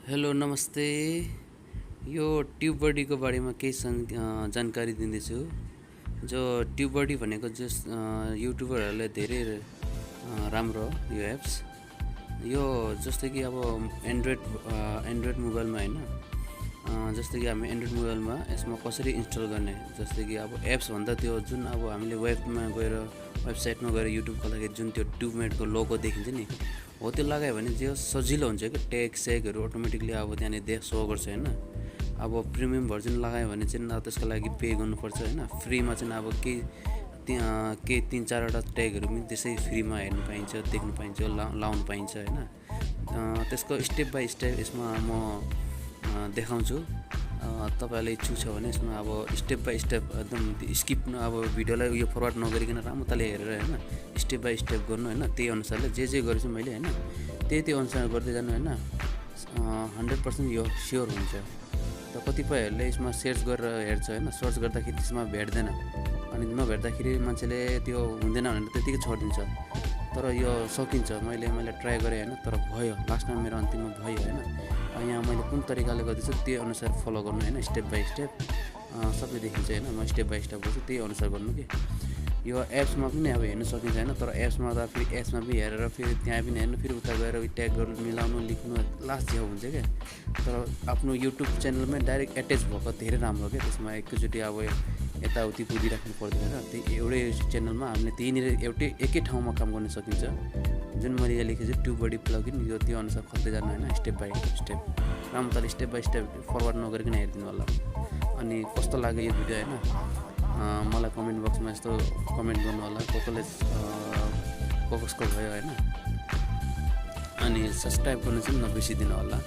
Hello नमस्ते। यो ट्युबबडी को बारेमा केही जानकारी दिँदैछु। जो ट्युबबडी भनेको जस युट्युबरहरूले धेरै राम्रो यो एप्स। यो जस्तै कि अब एन्ड्रोइड मोबाइलमा हैन, जस्तै कि हामी एन्ड्रोइड मोबाइलमा यसमा कसरी इन्स्टल गर्ने, जस्तै कि अब एप्स भन्दा त्यो जुन अब हामीले वेबसाइटमा गएर युट्युबको लागि जुन त्यो ट्युबमेटको लोगो देखिन्छ नि, हो त्यो लगायो भने जो सजिलो हुन्छ कि ट्याग सेगहरू अटोमेटिकली अब त्यहाँनिर सो गर्छ हैन। अब प्रिमियम भर्जन लगायो भने चाहिँ अब त्यसको लागि पे गर्नुपर्छ हैन। फ्रीमा चाहिँ अब केही 3-4वटा ट्यागहरू पनि त्यसै फ्रीमा हेर्नु पाइन्छ, देख्नु पाइन्छ, लाउनु पाइन्छ हैन। त्यसको स्टेप बाइ स्टेप यसमा म देखाउँछु। तपाईहरुले इच्छुक छ भने यसमा अब स्टेप बाइ स्टेप एकदम स्किप अब भिडियोलाई यो फरवार्ड नगरिकन राम्रोताले हेरेर हैन, स्टेप बाइ स्टेप गर्नु हैन। त्यही अनुसारले जे गरेछु मैले हैन, त्यही अनुसार गर्दै जानु हैन। 100% यो स्योर हुन्छ। त कतिपयहरूले यसमा सर्च गरेर हेर्छ हैन, सर्च गर्दाखेरि त्यसमा भेट्दैन, अनि नभेट्दाखेरि मान्छेले त्यो हुँदैन भनेर त्यतिकै छोडिदिन्छ। तर यो सकिन्छ। मैले ट्राई गरेँ हैन, तर भयो, लास्टमा मेरो अन्तिममा भयो हैन। यहाँ मैले कुन तरिकाले गर्दैछु त्यही अनुसार फलो गर्नु हैन, स्टेप बाइ स्टेप सबै देखिन्छ हैन। म स्टेप बाइ स्टेप गर्छु, त्यही अनुसार गर्नु कि यो एप्समा पनि अब हेर्न सकिन्छ हैन। तर एप्समा त फेरि एप्समा पनि हेरेर फेरि त्यहाँ पनि हेर्नु, फेरि उता गएर ट्याग गर्नु, मिलाउनु, लेख्नु लास्ट झ्याउ हुन्छ क्या। तर आफ्नो युट्युब च्यानलमै डाइरेक्ट एट्याच भएको धेरै राम्रो क्या। त्यसमा एकैचोटि अब यताउति कुदिराख्नु पर्दैन हैन। त्यही एउटै च्यानलमा हामीले त्यहीँनिर एकै ठाउँमा काम गर्न सकिन्छ। जुन मैले यहाँ लेखेको छु ट्युबबडी प्लगइन, यो त्यो अनुसार खोज्दै जानु हैन, स्टेप बाइ स्टेप राम्रोताले स्टेप बाइ स्टेप फरवार्ड नगरिकन हेरिदिनु होला। अनि कस्तो लाग्यो यो भिडियो हैन, मलाई कमेन्ट बक्समा यस्तो कमेन्ट गर्नु होला, कसको भयो हैन। अनि सब्स्क्राइब गर्नु चाहिँ नबिर्सिदिनु होला।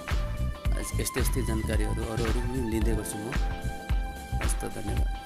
यस्तै जानकारीहरू अरू पनि लिँदै गर्छु म। हस्त, धन्यवाद।